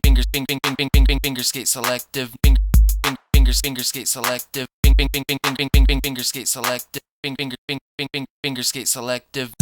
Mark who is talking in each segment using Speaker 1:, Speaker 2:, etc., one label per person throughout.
Speaker 1: FingerSkateSelective. FingerSkateSelective. FingerSkateSelective. FingerSkateSelective.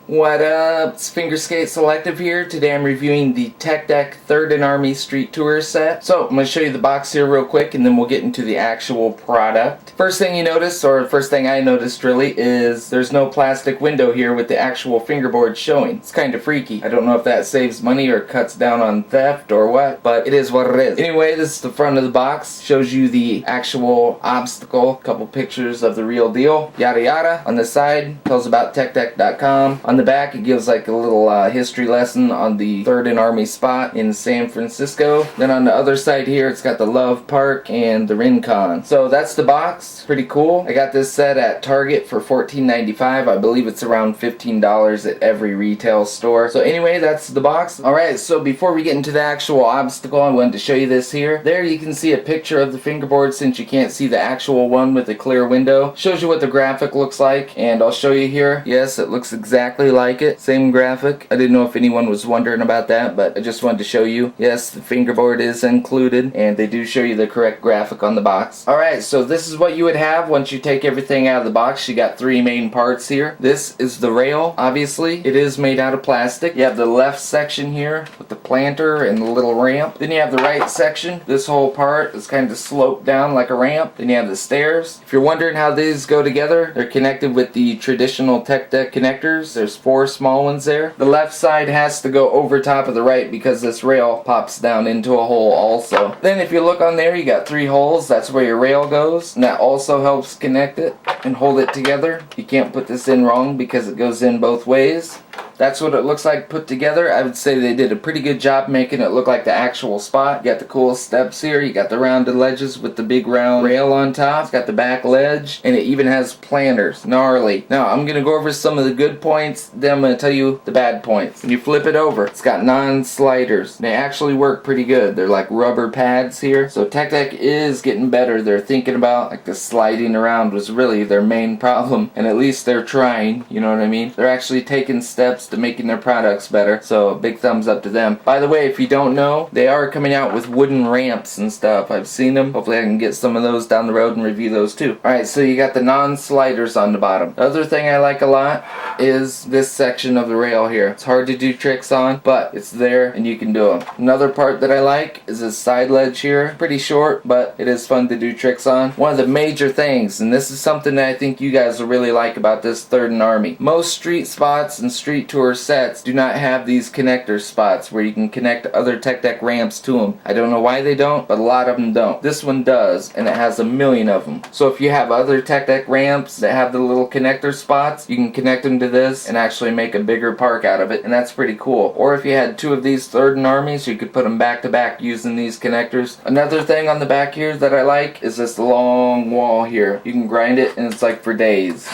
Speaker 2: What up? It's FingerSkateSelective here. Today I'm reviewing the Tech Deck 3rd and Army Street Tour set. So I'm going to show you the box here real quick and then we'll get into the actual product. First thing you notice, or first thing I noticed really, is there's no plastic window here with the actual fingerboard showing. It's kind of freaky. I don't know if that saves money or cuts down on theft or what, but it is what it is. Anyway, this is the front of the box. Shows you the actual obstacle, a couple pictures of the real deal, yada yada. On the side, tells about techdeck.com. On the back, it gives like a little history lesson on the 3rd and Army spot in San Francisco. Then on the other side here, it's got the Love Park and the Rincon. So that's the box. Pretty cool. I got this set at Target for $14.95. I believe it's around $15 at every retail store. So anyway, that's the box. Alright, so before we get into the actual obstacle, I wanted to show you this here. There you can see a picture of the fingerboard since you can't see the actual one with the clear window. Shows you what the graphic looks like, and I'll show you here. Yes, it looks exactly like it. Same graphic. I didn't know if anyone was wondering about that, but I just wanted to show you. Yes, the fingerboard is included, and they do show you the correct graphic on the box. Alright, so this is what you would have once you take everything out of the box. You got 3 main parts here. This is the rail, obviously. It is made out of plastic. You have the left section here with the planter and the little ramp. Then you have the right section. This whole part is kind of sloped down like a ramp. Then you have the stairs. If you're wondering how these go together, they're connected with the traditional Tech Deck connectors. There's 4 small ones there. The left side has to go over top of the right because this rail pops down into a hole also. Then if you look on there, you got 3 holes. That's where your rail goes, and that also helps connect it and hold it together. You can't put this in wrong because it goes in both ways. That's what it looks like put together. I would say they did a pretty good job making it look like the actual spot. You got the cool steps here. You got the rounded ledges with the big round rail on top. It's got the back ledge, and it even has planters. Gnarly. Now, I'm going to go over some of the good points, then I'm going to tell you the bad points. When you flip it over, it's got non-sliders. They actually work pretty good. They're like rubber pads here. So Tech Deck is getting better. They're thinking about, like, the sliding around was really their main problem, and at least they're trying, you know what I mean? They're actually taking steps to making their products better, so big thumbs up to them. By the way, if you don't know, they are coming out with wooden ramps and stuff. I've seen them. Hopefully I can get some of those down the road and review those too. Alright, so you got the non-sliders on the bottom. The other thing I like a lot is this section of the rail here. It's hard to do tricks on, but it's there and you can do them. Another part that I like is this side ledge here. Pretty short, but it is fun to do tricks on. One of the major things, and this is something that I think you guys will really like about this 3rd and Army. Most street spots and street tour sets do not have these connector spots where you can connect other Tech Deck ramps to them. I don't know why they don't, but a lot of them don't. This one does, and it has a million of them. So if you have other Tech Deck ramps that have the little connector spots, you can connect them to this and actually make a bigger park out of it, and that's pretty cool. Or if you had 2 of these 3rd and Armies, you could put them back to back using these connectors. Another thing on the back here that I like is this long wall here. You can grind it and it's like for days.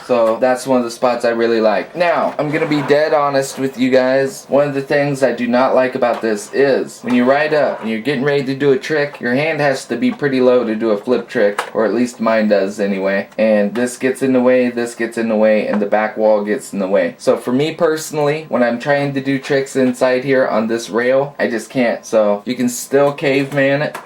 Speaker 2: So that's one of the spots I really like. Now, I'm going to be dead honest with you guys. One of the things I do not like about this is when you ride up and you're getting ready to do a trick, your hand has to be pretty low to do a flip trick, or at least mine does anyway. And this gets in the way, this gets in the way, and the back wall gets in the way. So for me personally, when I'm trying to do tricks inside here on this rail, I just can't. So you can still caveman it.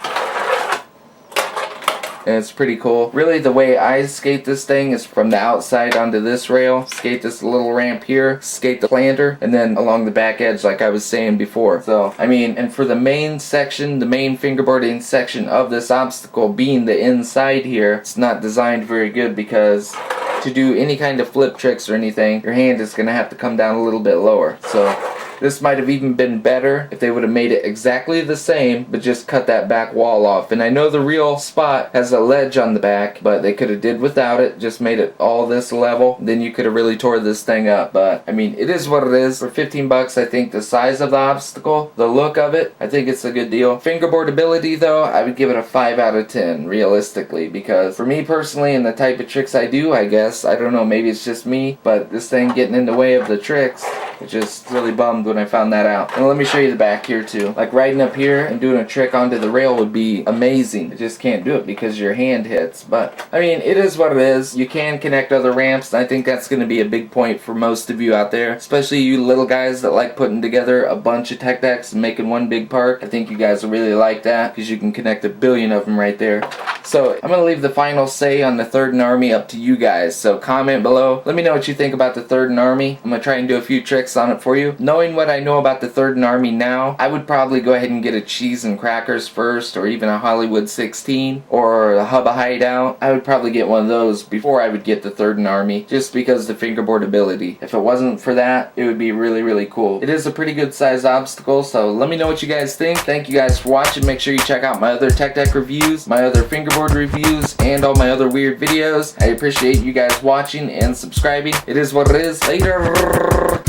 Speaker 2: And it's pretty cool. Really, the way I skate this thing is from the outside onto this rail, skate this little ramp here, skate the planter, and then along the back edge like I was saying before. So, I mean, and for the main section, the main fingerboarding section of this obstacle being the inside here, it's not designed very good because to do any kind of flip tricks or anything, your hand is going to have to come down a little bit lower. So this might have even been better if they would have made it exactly the same, but just cut that back wall off. And I know the real spot has a ledge on the back, but they could have did without it, just made it all this level. Then you could have really tore this thing up. But I mean, it is what it is. For 15 bucks, I think the size of the obstacle, the look of it, I think it's a good deal. Fingerboard ability though, I would give it a 5 out of 10 realistically, because for me personally and the type of tricks I do, I guess, I don't know, maybe it's just me, but this thing getting in the way of the tricks, it just really bummed when I found that out. And let me show you the back here too. Like riding up here and doing a trick onto the rail would be amazing. I just can't do it because your hand hits. But I mean, it is what it is. You can connect other ramps, and I think that's going to be a big point for most of you out there, especially you little guys that like putting together a bunch of tech decks and making one big park. I think you guys will really like that because you can connect a billion of them right there. So I'm going to leave the final say on the Third and Army up to you guys. So comment below. Let me know what you think about the Third and Army. I'm going to try and do a few tricks on it for you. Knowing what I know about the Third and Army now, I would probably go ahead and get a cheese and crackers first, or even a Hollywood 16 or a Hubba Hideout. I would probably get one of those before I would get the Third and Army, just because of the fingerboard ability. If it wasn't for that, it would be really, really cool. It is a pretty good sized obstacle, so let me know what you guys think. Thank you guys for watching. Make sure you check out my other tech deck reviews, my other fingerboard reviews, and all my other weird videos. I appreciate you guys watching and subscribing. It is what it is. Later.